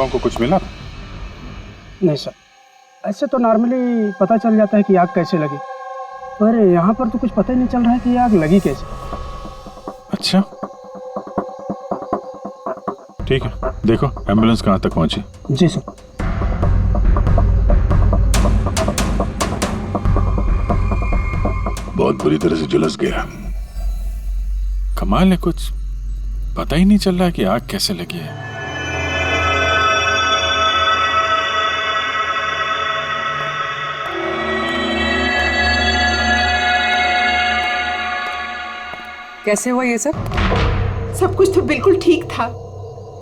लोगों को कुछ मिला? नहीं सर, ऐसे तो नॉर्मली पता चल जाता है कि आग कैसे लगी, पर यहाँ पर तो कुछ पता ही नहीं चल रहा है कि आग लगी कैसे। अच्छा ठीक है, देखो एम्बुलेंस कहाँ तक पहुंची। जी सर। बहुत बुरी तरह से झुलस गया। कमाल है, कुछ पता ही नहीं चल रहा है कि आग कैसे लगी है। कैसे हुआ ये सब? सब कुछ तो बिल्कुल ठीक था,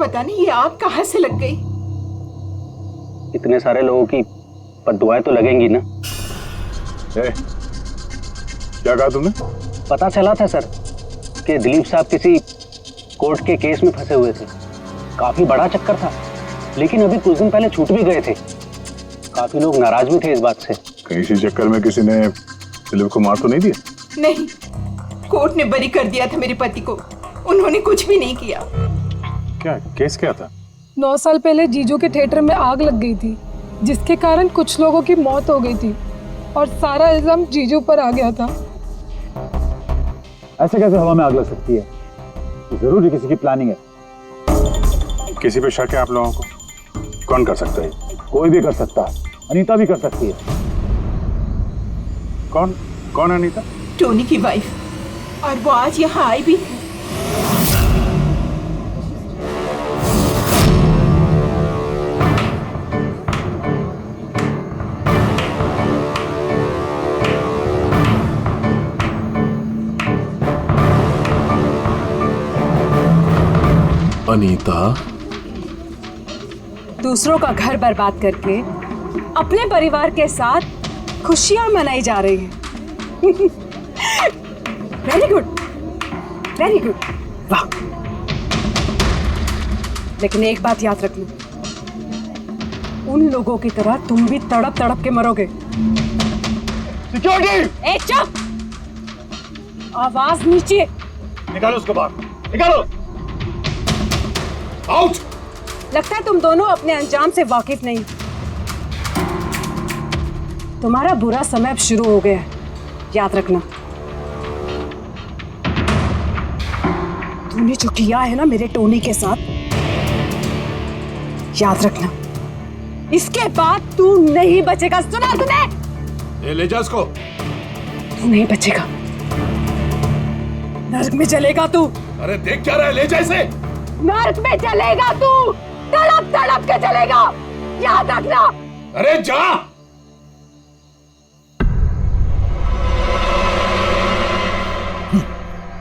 पता नहीं ये आग कहाँ से लग गई। इतने सारे लोगों की बद्दुआएं तो लगेंगी ना। क्या कहा तुमने? पता चला था सर कि दिलीप साहब किसी कोर्ट के केस में फंसे हुए थे। काफी बड़ा चक्कर था, लेकिन अभी कुछ दिन पहले छूट भी गए थे। काफी लोग नाराज भी थे इस बात से। कहीं इसी चक्कर में किसी ने दिलीप को मार तो नहीं दिया? नहीं, कोर्ट ने बरी कर दिया था मेरे पति को, उन्होंने कुछ भी नहीं किया। क्या केस क्या था? 9 साल पहले जीजू के थिएटर में आग लग गई थी, जिसके कारण कुछ लोगों की मौत हो गई थी और सारा इल्जाम जीजू पर आ गया था। ऐसे कैसे हवा में आग लग सकती है? जरूर किसी की प्लानिंग है। किसी पे शक है आप लोगों को? कौन कर सकता है? कोई भी कर सकता है, अनीता भी कर सकती है। कौन कौन अनीता? टोनी की वाइफ, और वो आज यहाँ आई भी थी। अनीता दूसरों का घर बर्बाद करके अपने परिवार के साथ खुशियां मनाई जा रही है। वेरी गुड, वेरी गुड, वाह। लेकिन एक बात याद रख लो, उन लोगों की तरह तुम भी तड़प तड़प के मरोगे। सिक्योरिटी! ए चुप! आवाज नीचे। निकालो उसको बाहर, निकालो! आउट! लगता है तुम दोनों अपने अंजाम से वाकिफ नहीं। तुम्हारा बुरा समय अब शुरू हो गया है, याद रखना। तूने जो किया है ना मेरे टोनी के साथ, याद रखना, इसके बाद तू नहीं बचेगा। सुना तूने? ले जा उसको। तू नहीं बचेगा, नर्क में चलेगा तू। अरे देख क्या रहा है, ले जा इसे। नर्क में चलेगा तू, तड़प तड़प के चलेगा, याद रखना। अरे जा।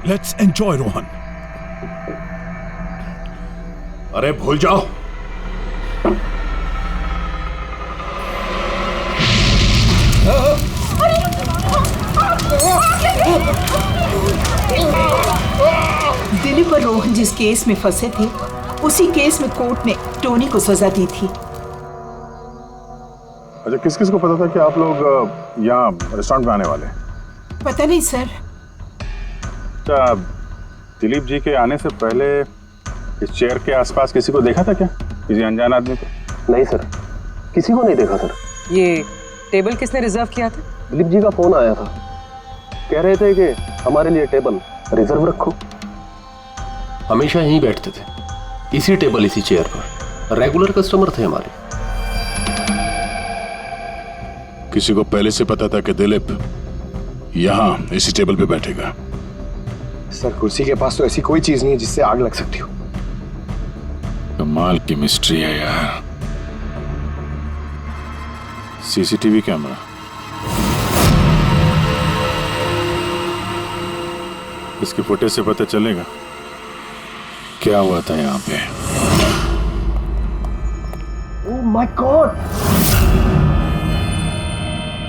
Let's enjoy Rohan. अरे भूल जाओ। दिलीप और रोहन जिस केस में फंसे थे, उसी केस में कोर्ट ने टोनी को सजा दी थी। अच्छा, किस किस को पता था कि आप लोग यहाँ रेस्टोरेंट में आने वाले हैं? पता नहीं सर। अच्छा, दिलीप जी के आने से पहले इस चेयर के आसपास किसी को देखा था क्या? किसी अनजान आदमी को? नहीं सर, किसी को नहीं देखा सर। ये टेबल किसने रिजर्व किया था? दिलीप जी का फोन आया था, कह रहे थे कि हमारे लिए टेबल रिजर्व रखो। हमेशा यहीं बैठते थे, इसी टेबल इसी चेयर पर, रेगुलर कस्टमर थे हमारे। किसी को पहले से पता था कि दिलीप यहाँ इसी टेबल पे बैठेगा? सर, कुर्सी के पास तो ऐसी कोई चीज नहीं है जिससे आग लग सकती हो। कमाल की मिस्ट्री है यार। सीसीटीवी कैमरा, इसके फुटेज से पता चलेगा क्या हुआ था यहाँ पे। ओह माय गॉड,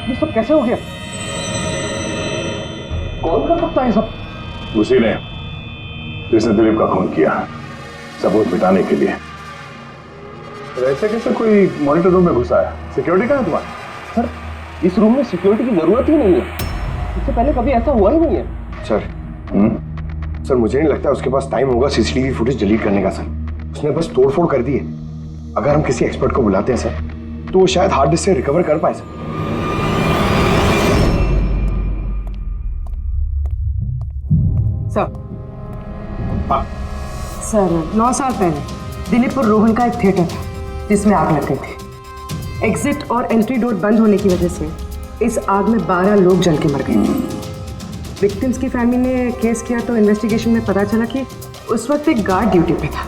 ये सब कैसे हो गया? कौन कर सकता है ये सब? उसी ने जिसने दिलीप का खून किया, सबूत मिटाने के लिए। ऐसे कैसे कोई मॉनिटर रूम में घुसा है? सिक्योरिटी कहाँ है तुम्हारा? सर, इस रूम में सिक्योरिटी की जरूरत ही नहीं है, इससे पहले कभी ऐसा हुआ ही नहीं है। सर, मुझे नहीं लगता उसके पास टाइम होगा सीसीटीवी फुटेज डिलीट करने का। सर, उसने बस तोड़फोड़ कर दी है। अगर हम किसी एक्सपर्ट को बुलाते हैं सर, तो वो शायद हार्ड डिस्क से रिकवर कर पाए सर। सर 9 साल पहले दिलीप और रोहन का एक थिएटर था जिसमें आग लग गई थी। एग्जिट और एंट्री डोर बंद होने की वजह से इस आग में 12 लोग जल के मर गए। विक्टिम्स की फैमिली ने केस किया तो इन्वेस्टिगेशन में पता चला कि उस वक्त एक गार्ड ड्यूटी पे था।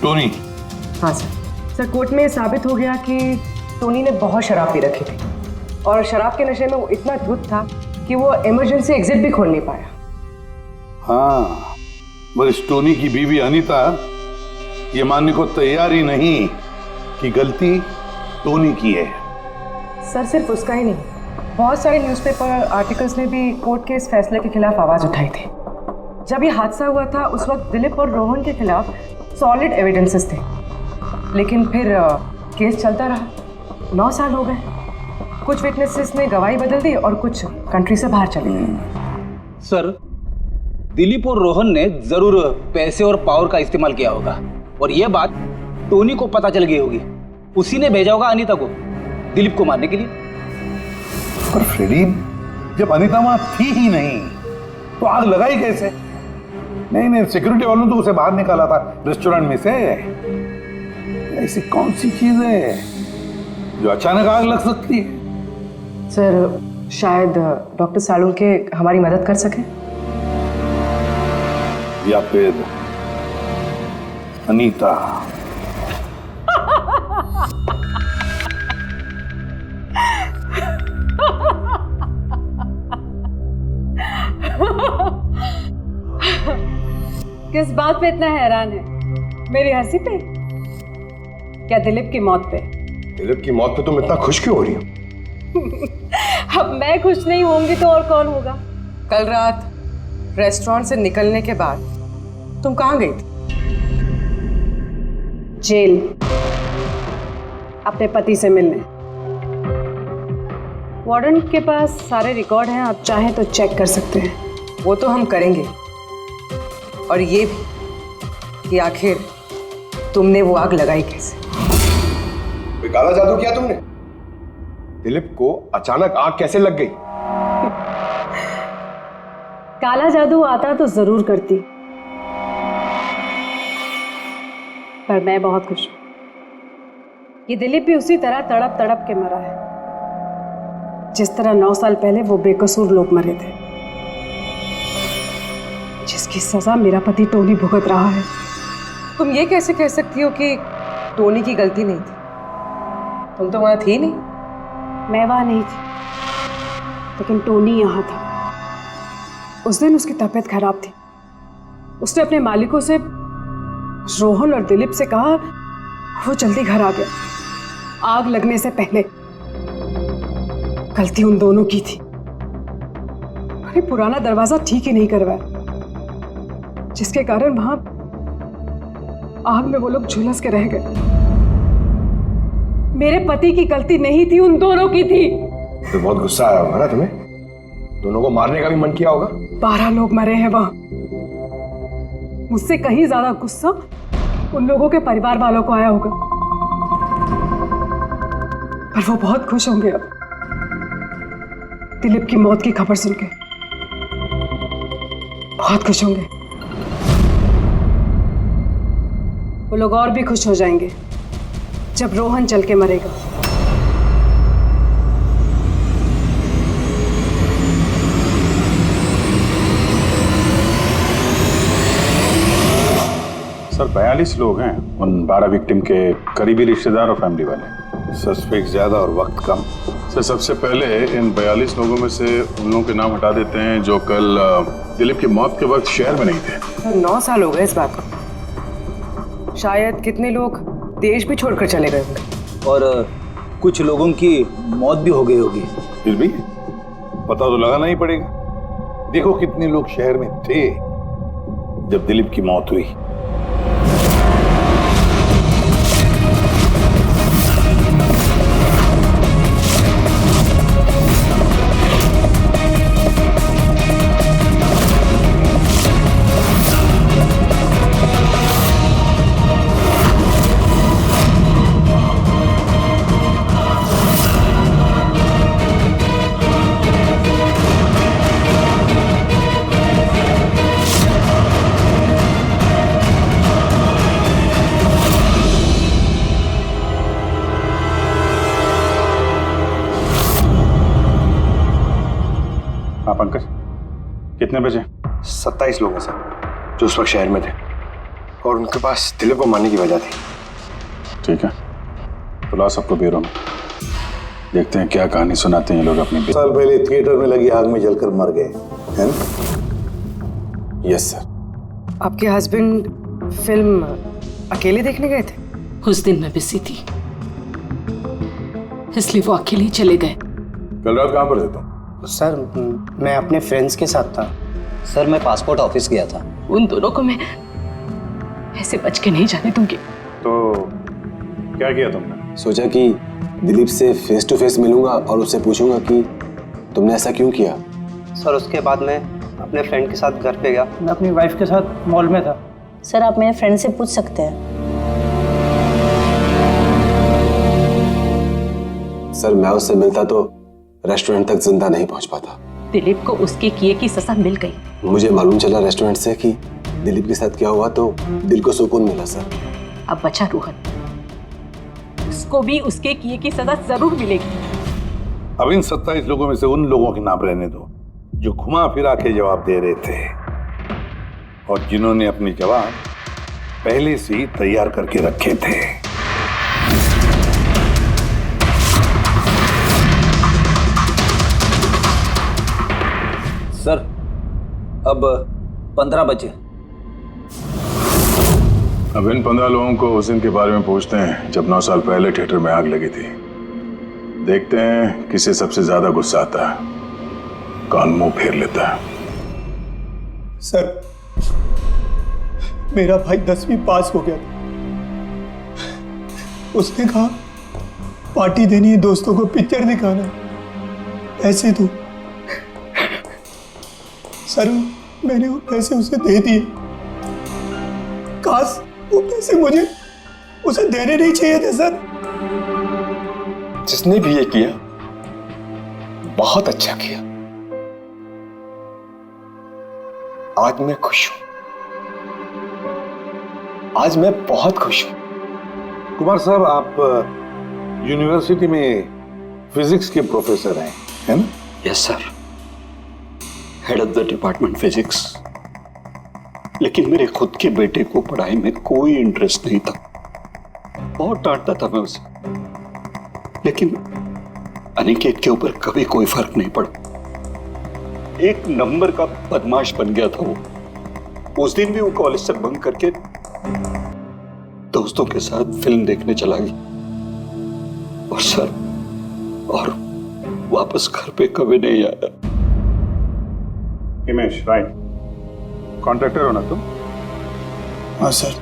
टोनी। हाँ सर कोर्ट में साबित हो गया कि टोनी ने बहुत शराब पी रखी थी और शराब के नशे में वो इतना धुत था कि वो इमरजेंसी एग्जिट भी खोल नहीं पाया। हाँ, बस टोनी की बीवी अनीता ये मानने को तैयार ही नहीं कि गलती टोनी की है। सर सिर्फ उसका ही नहीं, बहुत सारे न्यूज़पेपर आर्टिकल्स ने भी कोर्ट के इस फैसले के खिलाफ आवाज़ उठाई थी। जब ये हादसा हुआ था उस वक्त दिलीप और रोहन के खिलाफ सॉलिड एविडेंसेस थे, लेकिन फिर केस चलता रहा। 9 साल हो गए। कुछ विटनेसेस ने गवाही बदल दी और कुछ कंट्री से बाहर चले गए। सर, दिलीप और रोहन ने जरूर पैसे और पावर का इस्तेमाल किया होगा और यह बात टोनी को पता चल गई होगी। उसी ने भेजा होगा अनीता को दिलीप को मारने के लिए। पर फ्रेडी, जब अनीता वहां थी ही नहीं तो आग लगाई कैसे? नहीं, सिक्योरिटी वालों ने तो उसे बाहर निकाला था रेस्टोरेंट में से। ऐसी कौन सी चीज है जो अचानक आग लग सकती है? सर शायद डॉक्टर सालुंके हमारी मदद कर सके, या फिर अनीता। किस बात पे इतना हैरान है? मेरी हंसी पे? क्या दिलीप की मौत पे? दिलीप की मौत पे तुम इतना खुश क्यों हो रही हो? अब मैं खुश नहीं होंगी तो और कौन होगा? कल रात रेस्टोरेंट से निकलने के बाद तुम कहाँ गई थी? जेल, अपने पति से मिलने। वार्डन के पास सारे रिकॉर्ड हैं, आप चाहें तो चेक कर सकते हैं। वो तो हम करेंगे, और ये भी कि आखिर तुमने वो आग लगाई कैसे? कोई काला जादू किया तुमने? दिलीप को अचानक आग कैसे लग गई? काला जादू आता तो जरूर करती, पर मैं बहुत खुश हूं। ये दिलीप भी उसी तरह तड़प तड़प के मरा है जिस तरह 9 साल पहले वो बेकसूर लोग मरे थे, जिसकी सजा मेरा पति टोनी भुगत रहा है। तुम ये कैसे कह सकती हो कि टोनी की गलती नहीं थी? तुम तो वहां थी नहीं। मैं वहां नहीं थी, लेकिन टोनी यहाँ था। उस दिन उसकी तबीयत खराब थी। उसने अपने मालिकों से, रोहन और दिलीप से कहा, वो जल्दी घर आ गया आग लगने से पहले। गलती उन दोनों की थी। अरे पुराना दरवाजा ठीक ही नहीं करवाया, जिसके कारण वहां आग में वो लोग झुलस के रह गए। मेरे पति की गलती नहीं थी, उन दोनों की थी। तो बहुत गुस्सा आया होगा ना तुम्हें? दोनों को मारने का भी मन किया होगा? 12 लोग मरे हैं वहां। मुझसे कहीं ज्यादा गुस्सा उन लोगों के परिवार वालों को आया होगा, पर वो बहुत खुश होंगे अब दिलीप की मौत की खबर सुन के। बहुत खुश होंगे। वो लोग और भी खुश हो जाएंगे जब रोहन चल के मरेगा। सर 42 लोग हैं, उन 12 विक्टिम के करीबी रिश्तेदार और फैमिली वाले। सस्पेक्ट ज्यादा और वक्त कम। सर सबसे पहले इन 42 लोगों में से उन लोगों के नाम हटा देते हैं जो कल दिलीप की मौत के वक्त शहर में नहीं थे। तो 9 साल हो गए इस बात को। शायद कितने लोग देश भी छोड़कर चले गए होंगे और कुछ लोगों की मौत भी हो गई होगी। फिर भी पता तो लगाना ही पड़ेगा। देखो कितने लोग शहर में थे जब दिलीप की मौत हुई। पंकज, कितने बजे? 27 लोग हैं सर जो उस वक्त शहर में थे और उनके पास दिलीप को मारने की वजह थी। ठीक है, तो ला सबको ब्यूरो में, देखते हैं क्या कहानी सुनाते हैं ये लोग अपनी। साल पहले थिएटर में लगी आग में जलकर मर गए हैं ना? Yes sir. आपके हस्बैंड फिल्म अकेले देखने गए थे? उस दिन मैं बिजी थी, इसलिए वो अकेले ही चले गए। कल रात कहाँ पर थे तुम? सर मैं अपने फ्रेंड्स के साथ था। सर मैं पासपोर्ट ऑफिस गया था। उन दोनों को मैं ऐसे बच के नहीं जाने दूंगी। तो क्या किया तुमने? सोचा कि दिलीप से फेस टू फेस मिलूंगा और उससे पूछूंगा कि तुमने ऐसा क्यों किया। सर उसके बाद मैं अपने फ्रेंड के साथ घर पे गया। मैं अपनी वाइफ के साथ मॉल में था। सर आप मेरे फ्रेंड से पूछ सकते हैं। सर मैं उससे मिलता तो रेस्टोरेंट तक जिंदा नहीं पहुंच पाता। दिलीप को उसके किए की सजा मिल गई। मुझे मालूम चला रेस्टोरेंट से कि दिलीप के साथ क्या हुआ तो दिल को सुकून मिला सर। अब बचा रोहन, उसको भी उसके किए की सजा जरूर मिलेगी। अब इन 27 लोगों में से उन लोगों के नाम रहने दो जो घुमा फिरा के जवाब दे रहे थे और जिन्होंने अपने जवाब पहले से ही तैयार करके रखे थे। सर अब 15 बजे। अब इन 15 लोगों को उस दिन के बारे में पूछते हैं जब 9 साल पहले थिएटर में आग लगी थी। देखते हैं किसे सबसे ज्यादा गुस्सा आता है, कौन मुंह फेर लेता है। सर मेरा भाई 10वीं पास हो गया था। उसने कहा पार्टी देनी है, दोस्तों को पिक्चर दिखाना है, पैसे दो। सर मैंने वो पैसे उसे दे दिए। काश वो पैसे मुझे उसे देने नहीं चाहिए थे सर। जिसने भी ये किया बहुत अच्छा किया। आज मैं खुश हूं, आज मैं बहुत खुश हूं। कुमार साहब आप यूनिवर्सिटी में फिजिक्स के प्रोफेसर हैं, है ना? Yes sir, head of the department physics. लेकिन मेरे खुद के बेटे को पढ़ाई में कोई इंटरेस्ट नहीं था। बहुत डांटता था मैं उसे, लेकिन अनिकेत के ऊपर कभी कोई फर्क नहीं पड़ा। एक नंबर का बदमाश बन गया था वो। उस दिन भी वो कॉलेज से बंक करके दोस्तों के साथ फिल्म देखने चला गया और सर और वापस घर पे कभी नहीं आया। हिमेश, राइट, कॉन्ट्रैक्टर हो ना तुम? हाँ सर।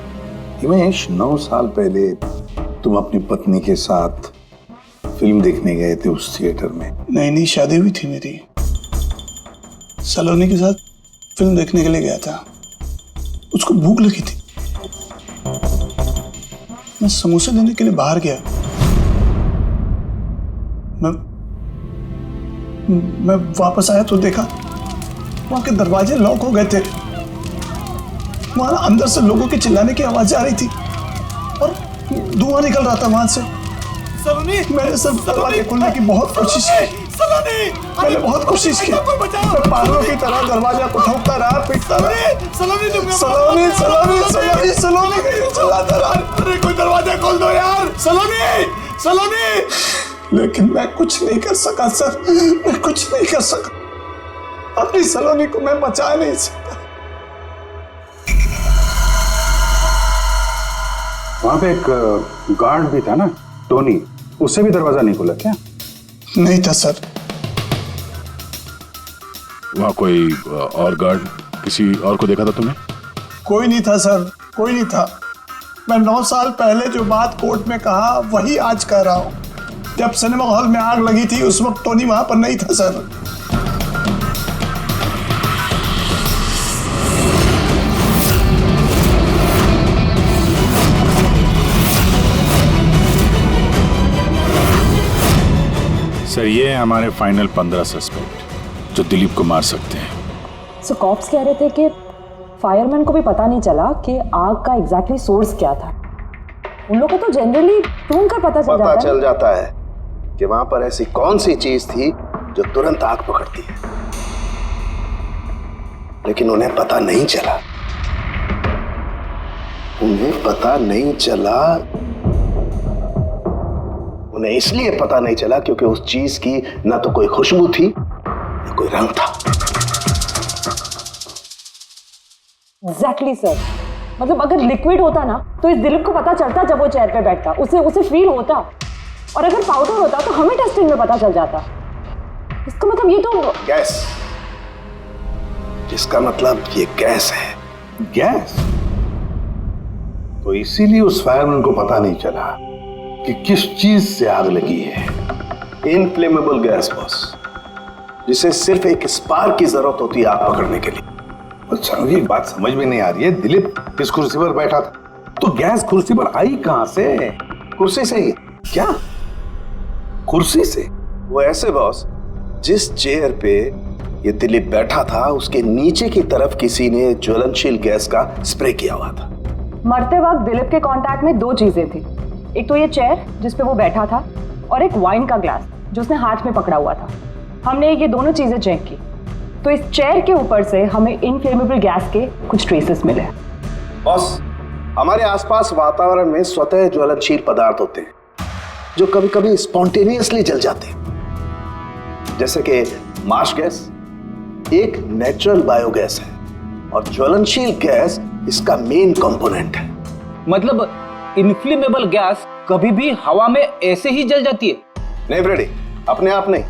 हिमेश 9 साल पहले तुम अपनी पत्नी के साथ फिल्म देखने गए थे उस थिएटर में। नई शादी हुई थी मेरी, सलोनी के साथ फिल्म देखने के लिए गया था। उसको भूख लगी थी, मैं समोसे लेने के लिए बाहर गया। मैं वापस आया तो देखा वहां के दरवाजे लॉक हो गए थे। वहां अंदर से लोगों के चिल्लाने की आवाज आ रही थी और धुआं निकल रहा था वहां से। सलोनी, मैंने सब दरवाजे खोलने की बहुत कोशिश की। सलोनी, मैंने बहुत कोशिश की। मैं पागलों की तरह दरवाजा को ठोकता रहा, पीटता रहा। सलोनी, सलोनी, सलोनी, सलोनी, सलोनी चिल्लाता रहा, अरे कोई दरवाजा खोल दो यार, सलोनी, सलोनी। लेकिन मैं कुछ नहीं कर सका सर, मैं कुछ नहीं कर सका। अपनी सलोनी को मैं बचा नहीं सका। वहां पे एक गार्ड भी था ना, टोनी, उससे भी दरवाजा नहीं खुला क्या? नहीं था सर। वहां कोई और गार्ड, किसी और को देखा था तुमने? कोई नहीं था सर, कोई नहीं था। मैं 9 साल पहले जो बात कोर्ट में कहा वही आज कह रहा हूं। जब सिनेमा हॉल में आग लगी थी उस वक्त टोनी वहां पर नहीं था सर। सर ये है हमारे फाइनल 15 सस्पेक्ट जो दिलीप को मार सकते हैं। सो कॉप्स कह रहे थे कि फायरमैन को भी पता नहीं चला कि आग का एग्जैक्टली सोर्स क्या था। उन लोगों को तो जनरली ढूंढ कर पता चल जाता है कि वहां पर ऐसी कौन सी चीज थी जो तुरंत आग पकड़ती है। लेकिन उन्हें पता नहीं चला। उन्हें पता नहीं चला। उन्हें इसलिए पता नहीं चला क्योंकि उस चीज की ना तो कोई खुशबू थी ना कोई रंग था। एग्जैक्टली सर, मतलब अगर लिक्विड होता ना तो इस दिलीप को पता चलता जब वो चेयर पे बैठता, उसे फील होता। और अगर पाउडर होता तो हमें टेस्टिंग में पता चल जाता। इसका मतलब ये तो गैस, जिसका मतलब ये गैस है। गैस? तो इसीलिए उस फायरमैन को पता नहीं चला कि किस चीज से आग लगी है। इनफ्लेमेबल गैस बॉस, जिसे सिर्फ एक स्पार्क की जरूरत होती है आग पकड़ने के लिए। अच्छा, मुझे एक बात समझ में नहीं आ रही है। दिलीप किस कुर्सी पर बैठा था, तो गैस कुर्सी पर आई कहां से? कुर्सी से ही। क्या? कुर्सी से? वो ऐसे बॉस, जिस चेयर पे ये दिलीप बैठा था उसके नीचे की तरफ किसी ने ज्वलनशील गैस का स्प्रे किया हुआ था। मरते वक्त दिलीप के कांटेक्ट में दो चीजें थी, एक तो ये चेयर जिस पे वो बैठा था और एक वाइन का ग्लास जो उसने हाथ में पकड़ा हुआ था। हमने ये दोनों चीजें चेक की तो इस चेयर के ऊपर से हमें इनफ्लेमेबल गैस के कुछ ट्रेसेस मिले। बॉस, हमारे आसपास वातावरण में स्वतः ज्वलनशील पदार्थ होते हैं जो कभी कभी स्पॉन्टेनियसली जल जाते हैं, जैसे कि मार्श गैस एक नेचुरल बायोगैस है और ज्वलनशील गैस इसका मेन कंपोनेंट है। मतलब इनफ्लेमेबल गैस कभी भी हवा में ऐसे ही जल जाती है? नहीं फ्रेडी, अपने आप नहीं।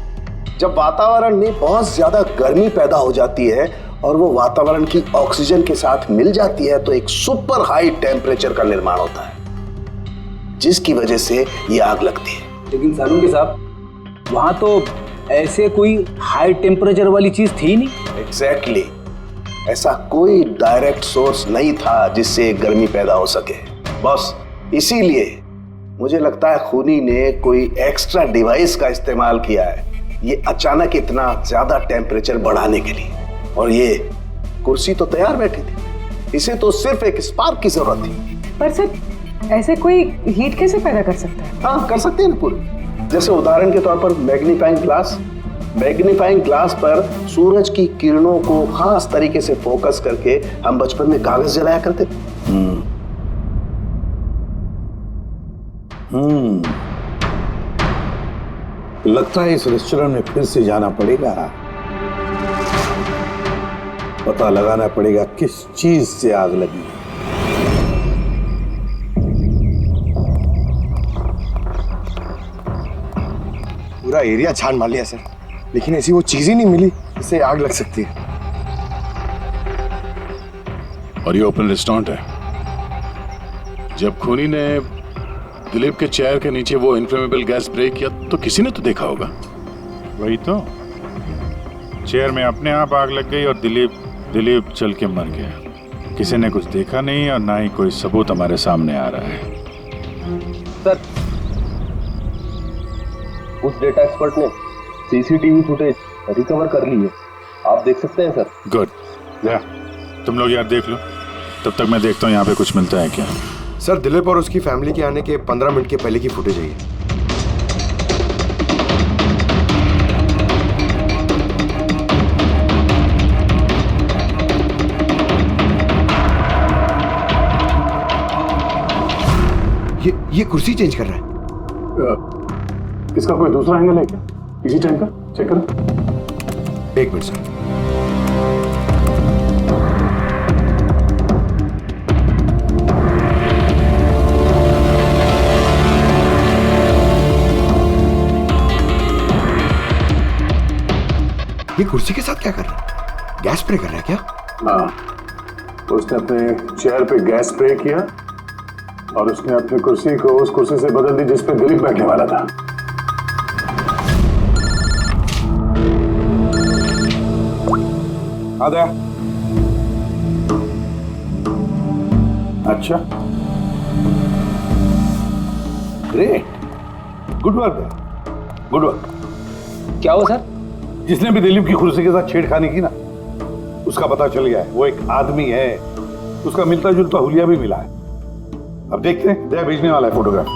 जब वातावरण में बहुत ज्यादा गर्मी पैदा हो जाती है और वो वातावरण की ऑक्सीजन के साथ मिल जाती है तो एक सुपर हाई टेम्परेचर का निर्माण होता है, जिसकी वजह से ये आग लगती है। लेकिन सालून के साहब, वहां तो ऐसे कोई हाई टेम्परेचर वाली चीज थी नहीं। एग्जैक्टली, ऐसा कोई डायरेक्ट सोर्स नहीं था जिससे गर्मी पैदा हो सके बॉस। इसीलिए मुझे लगता है खूनी ने कोई एक्स्ट्रा डिवाइस का इस्तेमाल किया है ये अचानक इतना ज्यादा टेम्परेचर बढ़ाने के लिए। और ये कुर्सी तो तैयार बैठी थी, इसे तो सिर्फ एक स्पार्क की जरूरत थी। पर सर ऐसे कोई हीट कैसे पैदा कर सकता है? हाँ, कर सकते हैं ना पूरी। जैसे उदाहरण के तौर पर मैग्नीफाइंग ग्लास पर सूरज की किरणों को खास तरीके से फोकस करके हम बचपन में कागज जलाया करते थे। लगता है इस रेस्टोरेंट में फिर से जाना पड़ेगा। पता लगाना पड़ेगा किस चीज से आग लगी। पूरा एरिया छान मार लिया सर, लेकिन ऐसी वो चीज ही नहीं मिली जिससे आग लग सकती है। और ये ओपन रेस्टोरेंट है। जब खूनी ने दिलीप के चेयर के नीचे वो इनफ्लेमेबल गैस स्प्रे किया तो किसी ने तो देखा होगा। वही तो, चेयर में अपने आप आग लग गई और दिलीप चल के मर गया। किसी ने कुछ देखा नहीं और ना ही कोई सबूत हमारे सामने आ रहा है। सर, उस डेटा एक्सपर्ट ने सीसीटीवी फुटेज रिकवर कर ली है, आप देख सकते हैं सर। गुड, तुम लोग यार देख लो, तब तक मैं देखता हूँ यहाँ पे कुछ मिलता है क्या। सर, दिलीप और उसकी फैमिली के आने के 15 मिनट के पहले की फुटेज है ये कुर्सी चेंज कर रहा है। इसका कोई दूसरा एंगल है क्या? इसी टाइम का चेक करो। एक मिनट सर। ये कुर्सी के साथ क्या कर रहा है? गैस स्प्रे कर रहा है क्या? हाँ, उसने अपने चेयर पे गैस स्प्रे किया और उसने अपनी कुर्सी को उस कुर्सी से बदल दी जिस पे दिलीप बैठने वाला था। आदा। अच्छा, great, good work, good work. क्या हुआ सर? जिसने भी दिलीप की कुर्सी के साथ छेड़खानी की ना, उसका पता चल गया है। वो एक आदमी है, उसका मिलता जुलता हुलिया भी मिला है। अब देखते हैं, दया भेजने वाला है फोटोग्राफ।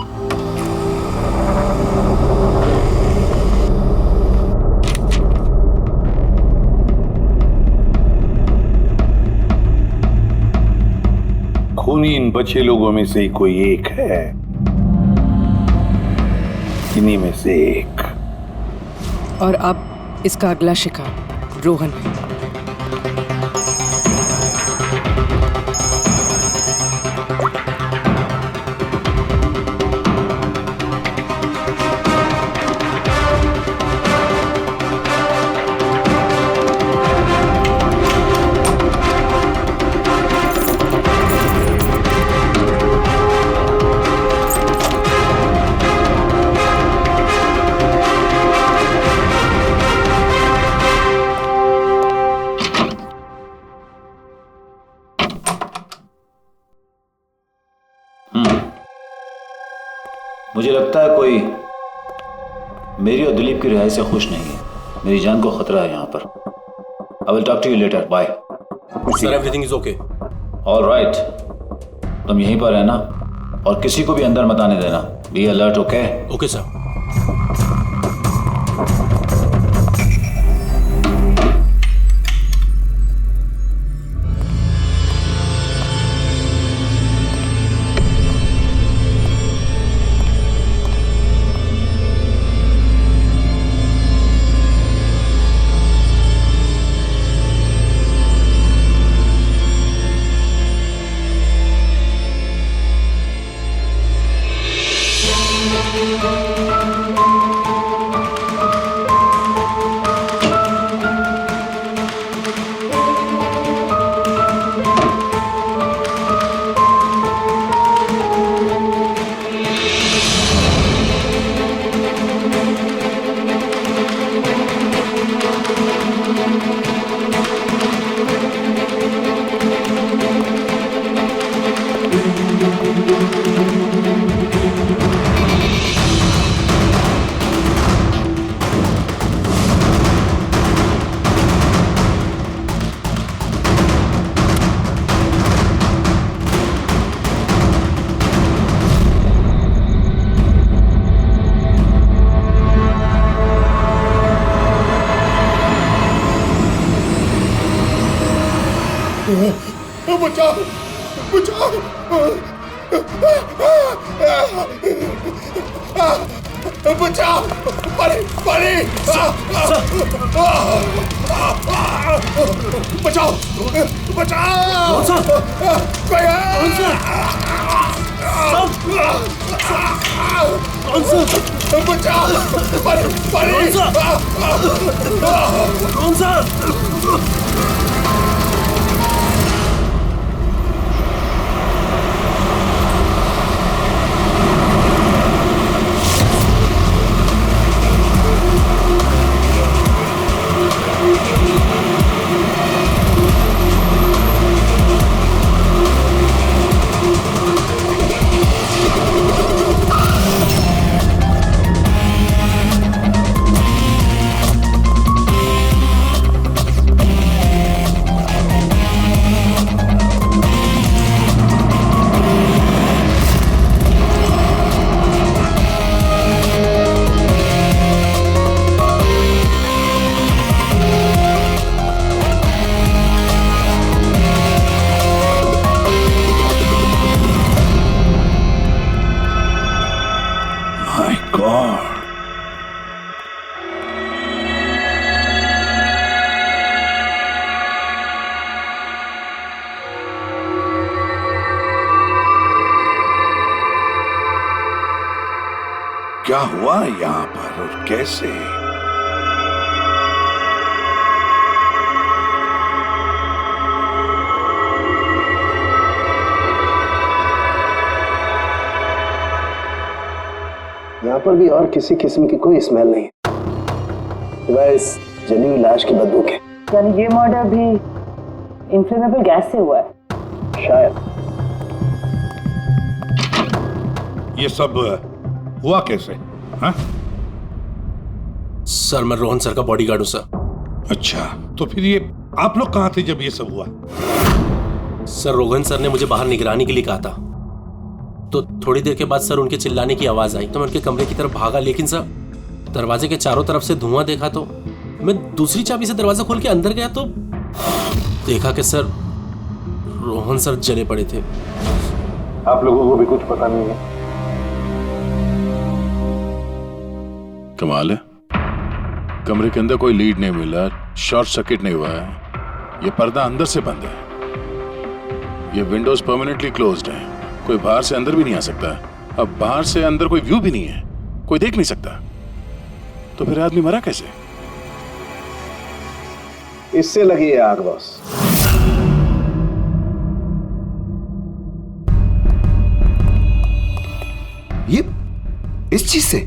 खूनी इन बचे लोगों में से ही कोई एक है, इन्हीं में से एक। और अब इसका अगला शिकार रोहन है। मुझे लगता है कोई मेरी और दिलीप की रिहाई से खुश नहीं है। मेरी जान को खतरा है यहाँ पर। I will talk to you later. Bye. Sir everything is okay. All right, तुम यहीं पर रहना और किसी को भी अंदर मत आने देना। Be alert. Okay? Okay sir. बचाओ बचाओ बचाओ परे परे बचाओ बचाओ बचाओ परे परे कौन सा क्या हुआ यहाँ पर और कैसे? यहाँ पर भी और किसी किस्म की कोई स्मेल नहीं है, इस जली हुई लाश की बदबू के। यानी ये मर्डर भी इन्फ्लेमेबल गैस से हुआ है शायद। ये सब हुआ कैसे? हाँ? सर मैं रोहन सर का बॉडीगार्ड हूं सर। अच्छा, तो फिर ये आप लोग कहाँ थे जब ये सब हुआ? सर रोहन सर ने मुझे बाहर निगरानी के लिए कहा था, तो थोड़ी देर के बाद सर उनके चिल्लाने की आवाज आई तो मैं उनके कमरे की तरफ भागा, लेकिन सर दरवाजे के चारों तरफ से धुआं देखा तो मैं दूसरी चाबी से दरवाजा खोल के अंदर गया तो देखा कि सर रोहन सर जले पड़े थे। आप लोगों को भी कुछ पता नहीं है? कमाल है, कमरे के अंदर कोई लीड नहीं मिला, शॉर्ट सर्किट नहीं हुआ है, ये पर्दा अंदर से बंद है, ये विंडोज परमानेंटली क्लोज्ड है, कोई बाहर से अंदर भी नहीं आ सकता। अब बाहर से अंदर कोई व्यू भी नहीं है, कोई देख नहीं सकता, तो फिर आदमी मरा कैसे? इससे लगी है आग बॉस। ये इस चीज से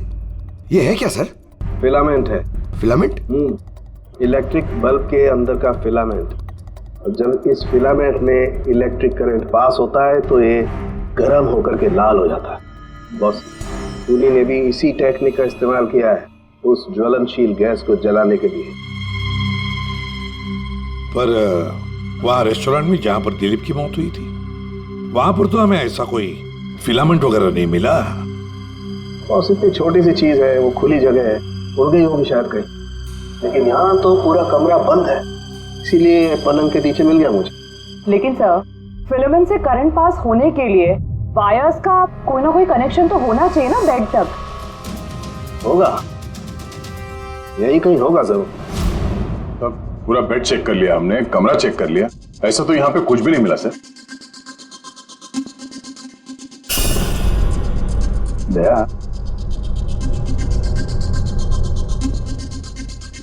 ये है क्या सर? फिलामेंट है। फिलामेंट? इलेक्ट्रिक बल्ब के अंदर का फिलामेंट। और जब इस फिलामेंट में इलेक्ट्रिक करंट पास होता है तो ये गर्म होकर के लाल हो जाता है। बॉस, खूनी ने भी इसी टेक्निक का इस्तेमाल किया है उस ज्वलनशील गैस को जलाने के लिए। पर वहां रेस्टोरेंट में जहां पर दिलीप की मौत हुई थी, वहां पर तो हमें ऐसा कोई फिलामेंट वगैरह नहीं मिला। बॉस, इतनी छोटी सी चीज है, वो खुली जगह है, उड़ गई होगी शायद कहीं, लेकिन यहाँ तो पूरा कमरा बंद है, इसीलिए पलंग के नीचे मिल गया मुझे। लेकिन सर, फिलामेंट से करंट पास होने के लिए वायर्स का कोई ना कोई कनेक्शन तो होना चाहिए ना बेड तक। होगा, यही कहीं होगा जरूर। तब पूरा बेड चेक कर लिया हमने, कमरा चेक कर लिया, ऐसा तो यहाँ पे कुछ भी नहीं मिला सर। दया,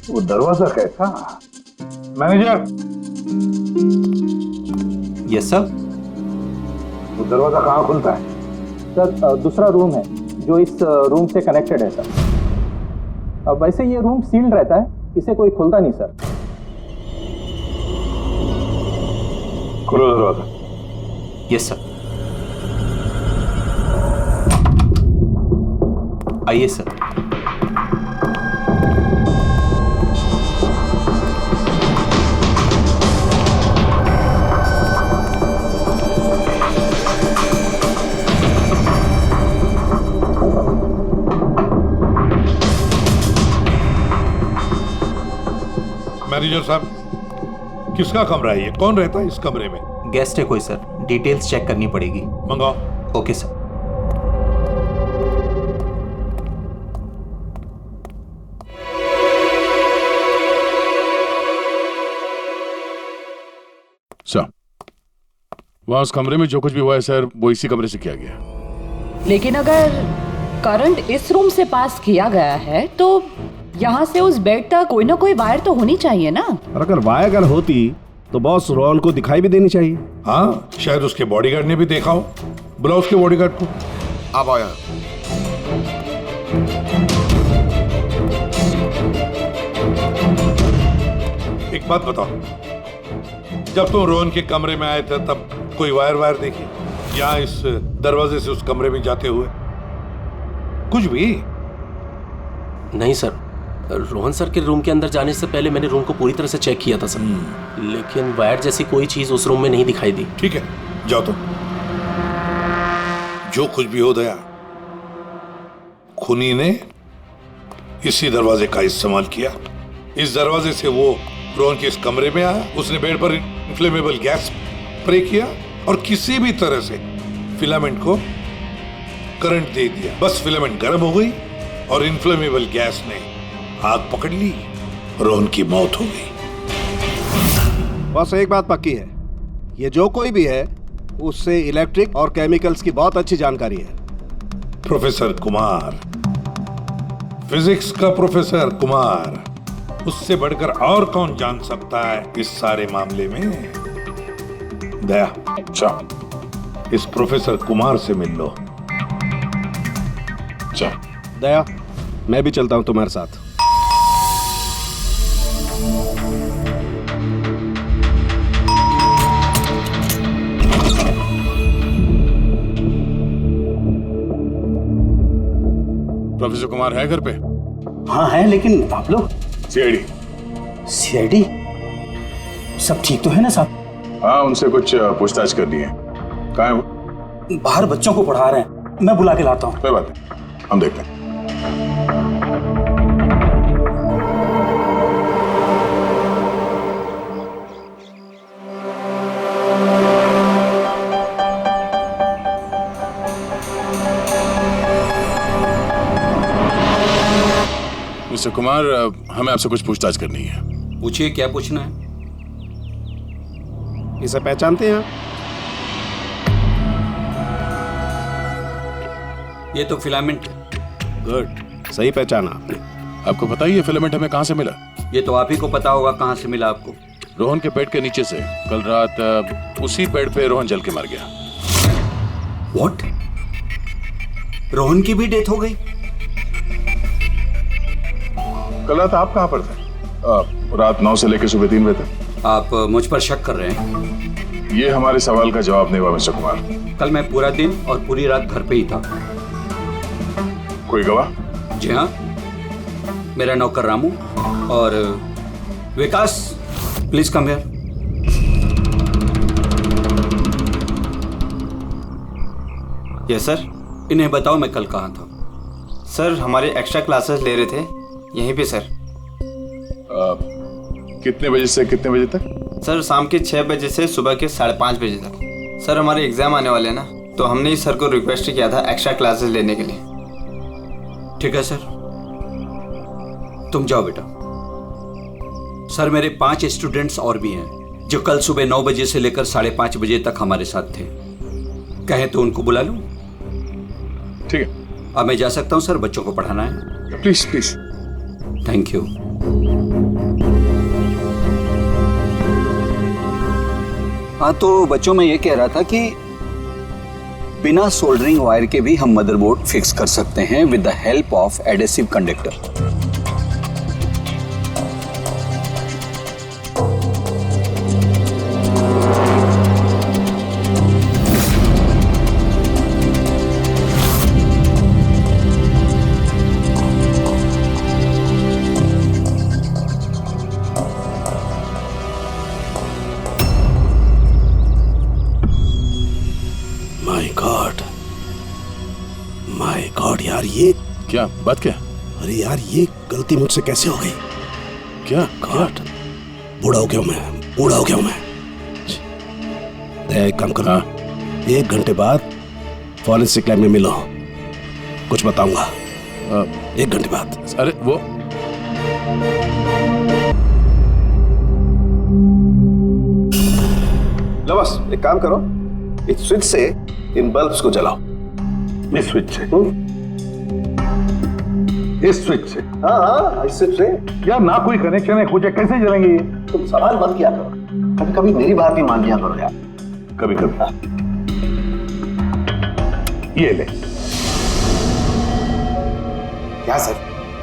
वो दरवाजा कैसा? मैनेजर। Yes sir. वो दरवाजा कहाँ खुलता है? सर दूसरा रूम है जो इस रूम से कनेक्टेड है सर। अब वैसे ये रूम सील्ड रहता है, इसे कोई खुलता नहीं सर। खोलो दरवाजा। Yes sir. आइए सर। मैनेजर साहब, किसका कमरा है ये? कौन रहता है इस कमरे में? गेस्ट है कोई सर, डिटेल्स चेक करनी पड़ेगी। मंगाओ। Okay sir. सर, वहां उस कमरे में जो कुछ भी हुआ है सर, वो इसी कमरे से किया गया। लेकिन अगर करंट इस रूम से पास किया गया है तो यहाँ से उस बेड तक कोई ना कोई वायर तो होनी चाहिए ना। और अगर वायर अगर होती तो बॉस रोहन को दिखाई भी देनी चाहिए। हाँ, शायद उसके बॉडीगार्ड ने भी देखा हो। बुलाओ उसके बॉडीगार्ड को। आप आओ यहाँ। एक बात बताओ, जब तुम रोहन के कमरे में आए थे तब कोई वायर देखी यहाँ इस दरवाजे से उस कमरे में जाते हुए? कुछ भी नहीं सर, रोहन सर के रूम के अंदर जाने से पहले मैंने रूम को पूरी तरह से चेक किया था सर, लेकिन वायर जैसी कोई चीज उस रूम में नहीं दिखाई दी। ठीक है, जाओ तुम। जो कुछ भी हो दया, खूनी ने इसी दरवाजे का इस्तेमाल किया। इस दरवाजे से वो रोहन के इस कमरे में आया, उसने बेड पर इन्फ्लेमेबल गैस स्प्रे किया और किसी भी तरह से फिलामेंट को करंट दे दिया। बस फिलामेंट गर्म हो गई और इन्फ्लेमेबल गैस ने आग पकड़ ली, रोहन की मौत हो गई। बस एक बात पक्की है, ये जो कोई भी है उससे इलेक्ट्रिक और केमिकल्स की बहुत अच्छी जानकारी है। प्रोफेसर कुमार, फिजिक्स का प्रोफेसर कुमार, उससे बढ़कर और कौन जान सकता है इस सारे मामले में? दया, अच्छा, इस प्रोफेसर कुमार से मिल लो। अच्छा दया, मैं भी चलता हूं तुम्हारे साथ। प्रोफेसर कुमार है घर पे? हाँ है, लेकिन आप लोग? सीआईडी सब ठीक तो है ना साहब? हाँ, उनसे कुछ पूछताछ करनी है। कहाँ है वो? बाहर बच्चों को पढ़ा रहे हैं, मैं बुला के लाता हूँ। कोई बात नहीं, हम देखते हैं। मिस्टर कुमार, हमें आपसे कुछ पूछताछ करनी है। पूछिए, क्या पूछना है? इसे पहचानते हैं आप? ये तो फिलामेंट है। गुड, सही पहचाना आपने। आपको पता ही है फिलामेंट हमें कहाँ से मिला? ये तो आप ही को पता होगा कहाँ से मिला आपको। रोहन के बेड के नीचे से। कल रात उसी बेड पे रोहन जल के मर गया। व्हाट? रोहन की भी डेथ हो गई? कल रात आप कहाँ पर थे? रात 9 से लेकर सुबह 3 बजे तक। आप मुझ पर शक कर रहे हैं? ये हमारे सवाल का जवाब नहीं हुआ मिस्टर कुमार। कल मैं पूरा दिन और पूरी रात घर पे ही था। कोई गवाह? जी हाँ, मेरा नौकर रामू और Vikas. Please come here. Yes sir. इन्हें बताओ मैं कल कहाँ था। सर हमारे एक्स्ट्रा क्लासेस ले रहे थे यहीं पे सर। कितने बजे से कितने बजे तक? सर शाम के 6 बजे से सुबह के 5:30 बजे तक। सर हमारे एग्जाम आने वाले हैं ना, तो हमने ही सर को रिक्वेस्ट किया था एक्स्ट्रा क्लासेस लेने के लिए। ठीक है सर, तुम जाओ बेटा। सर मेरे 5 स्टूडेंट्स और भी हैं जो कल सुबह 9 बजे से लेकर 5:30 बजे तक हमारे साथ थे। कहें तो उनको बुला लूं? ठीक है। अब मैं जा सकता हूं सर, बच्चों को पढ़ाना है। Please please. Thank you. हाँ तो बच्चों, मैं ये कह रहा था कि बिना सोल्डरिंग वायर के भी हम मदरबोर्ड फिक्स कर सकते हैं with the help of adhesive conductor. My God यार, ये क्या बात? क्या? अरे यार, ये गलती मुझसे कैसे हो गई? क्या गॉड, बूढ़ा हो गया हूं मैं, बूढ़ा हो गया हूं मैं। एक काम करो, 1 घंटे बाद फॉरेंसिक लैब में मिलो, कुछ बताऊंगा। 1 घंटे बाद। अरे वो लो बस, एक काम करो, इस स्विच से इन बल्ब्स को जलाओ। इस स्विच से? इस स्विच से? हाँ, इस स्विच से। यार ना कोई कनेक्शन है, कुछ है, कैसे जलेंगे ये? तुम सवाल मत किया करो, कभी कभी मेरी बात भी मान लिया करो यार। कभी कभी। ये ले। क्या सर,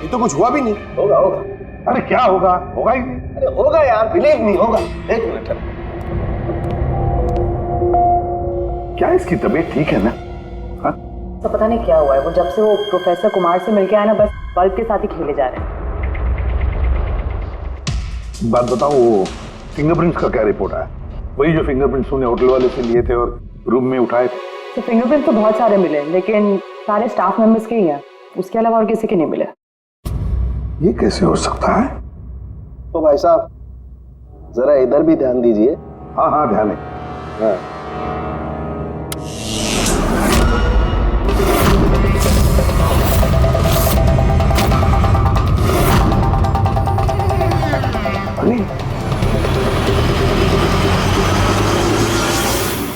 ये तो कुछ हुआ भी नहीं। होगा होगा। अरे क्या होगा? होगा ही नहीं। अरे होगा यार, बिलीव नहीं होगा। 1 मिनट। क्या इसकी तबीयत ठीक है ना? हाँ? तो पता नहीं क्या हुआ है, वो जब से वो प्रोफेसर कुमार से मिलके आया ना, बस बल्ब के साथ ही खेले जा रहे हैं। बात बताओ, वो फिंगरप्रिंट्स का क्या रिपोर्ट आया? वही जो फिंगरप्रिंट्स उन्हें होटल वाले से लिए थे और रूम में उठाए थे। तो फिंगरप्रिंट तो बहुत सारे मिले, लेकिन सारे स्टाफ मेंबर्स के ही हैं, उसके अलावा और किसी के नहीं मिले। ये कैसे हो सकता है? तो भाई साहब जरा इधर भी ध्यान दीजिए। हाँ हाँ, ध्यान है। हाँ।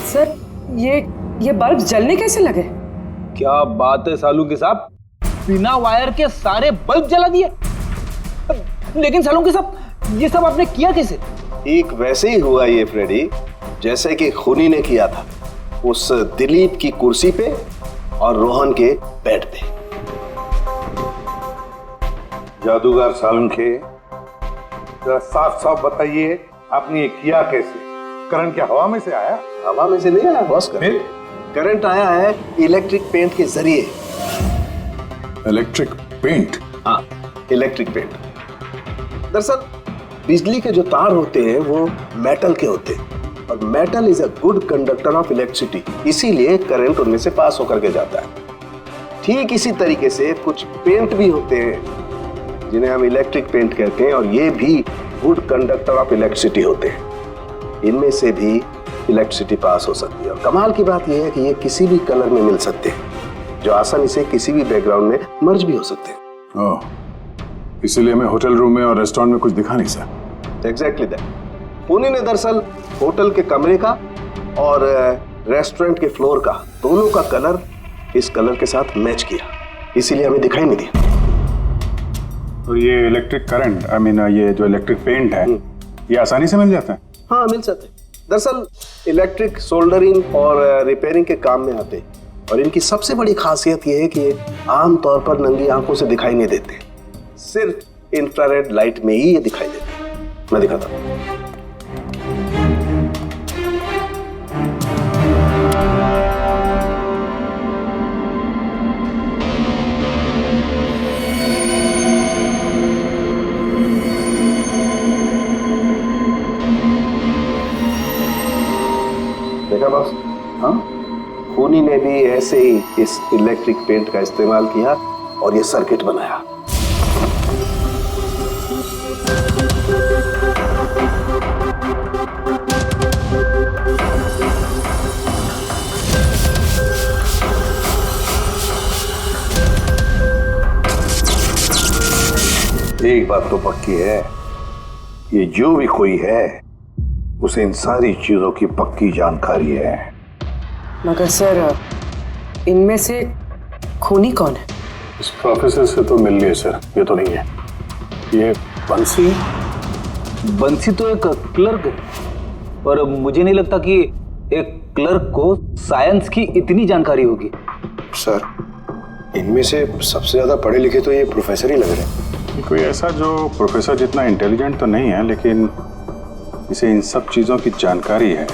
सर ये बल्ब जलने कैसे लगे? क्या बात है सालूकी साहब, बिना वायर के सारे बल्ब जला दिए। लेकिन सालूकी साहब, ये सब आपने किया कैसे? ठीक वैसे ही हुआ ये फ्रेडी, जैसे कि खूनी ने किया था उस दिलीप की कुर्सी पे और रोहन के बेड पे। जादूगर सालुंखे, जरा साफ साफ बताइए, आपने ये किया कैसे? करंट क्या हवा में से आया? हवा में से नहीं आया बॉस, करंट आया है इलेक्ट्रिक पेंट के जरिए। Electric paint? हाँ, इलेक्ट्रिक पेंट। दरअसल बिजली के जो तार होते हैं वो मेटल के होते हैं, और metal is a good conductor of electricity, इसीलिए करंट उनमें से पास होकर के जाता है। ठीक इसी तरीके से कुछ पेंट भी होते हैं जिन्हें हम इलेक्ट्रिक पेंट कहते हैं, और ये भी गुड कंडक्टर ऑफ इलेक्ट्रिसिटी होते हैं। इनमें से भी इलेक्ट्रिसिटी पास हो सकती है, और कमाल की बात यह है कि ये किसी भी कलर में मिल सकते हैं, जो आसानी से किसी भी बैकग्राउंड में मर्ज भी हो सकते हैं। ओह, इसीलिए हमें होटल रूम में और रेस्टोरेंट में कुछ दिखा नहीं सर। Exactly that. खूनी ने दरअसल होटल के कमरे का और रेस्टोरेंट के फ्लोर का दोनों का कलर इस कलर के साथ मैच किया, इसीलिए हमें दिखाई नहीं दिया। तो ये इलेक्ट्रिक करंट, आई मीन ये जो इलेक्ट्रिक पेंट है, ये आसानी से मिल जाता है? हाँ, मिल सकते हैं। दरअसल इलेक्ट्रिक सोल्डरिंग और रिपेयरिंग के काम में आते हैं, और इनकी सबसे बड़ी खासियत ये है कि ये आमतौर पर नंगी आंखों से दिखाई नहीं देते, सिर्फ इंफ्रारेड लाइट में ही ये दिखाई देते हैं। मैं दिखाता हूँ। देखा बॉस? हाँ, खूनी ने भी ऐसे ही इस इलेक्ट्रिक पेंट का इस्तेमाल किया और ये सर्किट बनाया। एक बात तो पक्की है, ये जो भी कोई है उसे इन सारी चीजों की पक्की जानकारी है। मगर सर, इनमें से खूनी कौन है? इस प्रोफेसर से तो मिल लिए सर, ये तो नहीं है। ये बंसी? बंसी तो एक क्लर्क है, और मुझे नहीं लगता कि एक क्लर्क को साइंस की इतनी जानकारी होगी। सर, इनमें से सबसे ज्यादा पढ़े लिखे तो ये प्रोफेसर ही लग रहे हैं। कोई ऐसा जो प्रोफेसर जितना इंटेलिजेंट तो नहीं है, लेकिन इसे इन सब चीजों की जानकारी है।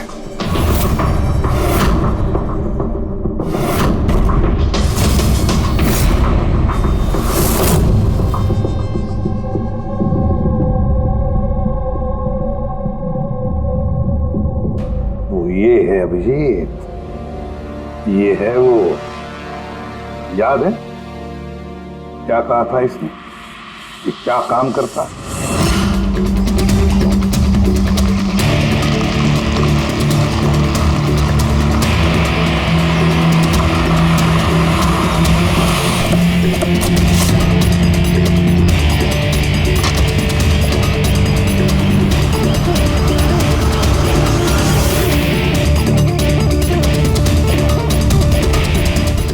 वो ये है अभिजीत, ये है वो। याद है क्या कहा था इसने, कि क्या काम करता?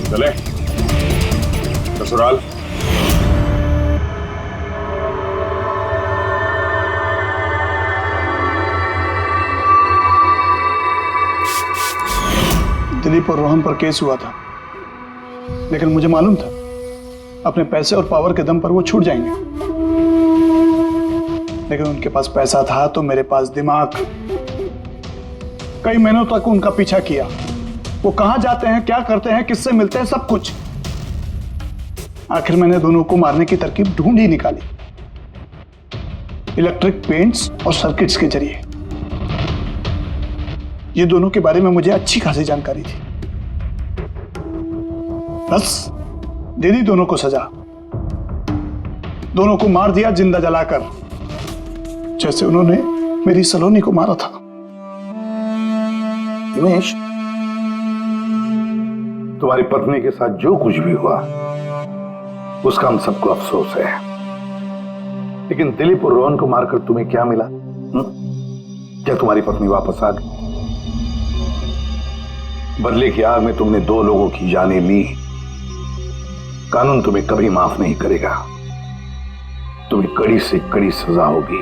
चले ससुराल। दिलीप और रोहन पर केस हुआ था, लेकिन मुझे मालूम था अपने पैसे और पावर के दम पर वो छूट जाएंगे। लेकिन उनके पास पैसा था तो मेरे पास दिमाग। कई महीनों तक उनका पीछा किया, वो कहां जाते हैं, क्या करते हैं, किससे मिलते हैं, सब कुछ। आखिर मैंने दोनों को मारने की तरकीब ढूंढ ही निकाली, इलेक्ट्रिक पेंट्स और सर्किट्स के जरिए। ये दोनों के बारे में मुझे अच्छी खासी जानकारी थी। बस दे दी दोनों को सजा, दोनों को मार दिया जिंदा जलाकर, जैसे उन्होंने मेरी सलोनी को मारा था। हिमेश, तुम्हारी पत्नी के साथ जो कुछ भी हुआ उसका हम सबको अफसोस है, लेकिन दिलीप और रोहन को मारकर तुम्हें क्या मिला? क्या तुम्हारी पत्नी वापस आ गई? बदले की आग में तुमने 2 लोगों की जानें ली। कानून तुम्हें कभी माफ नहीं करेगा, तुम्हें कड़ी से कड़ी सजा होगी।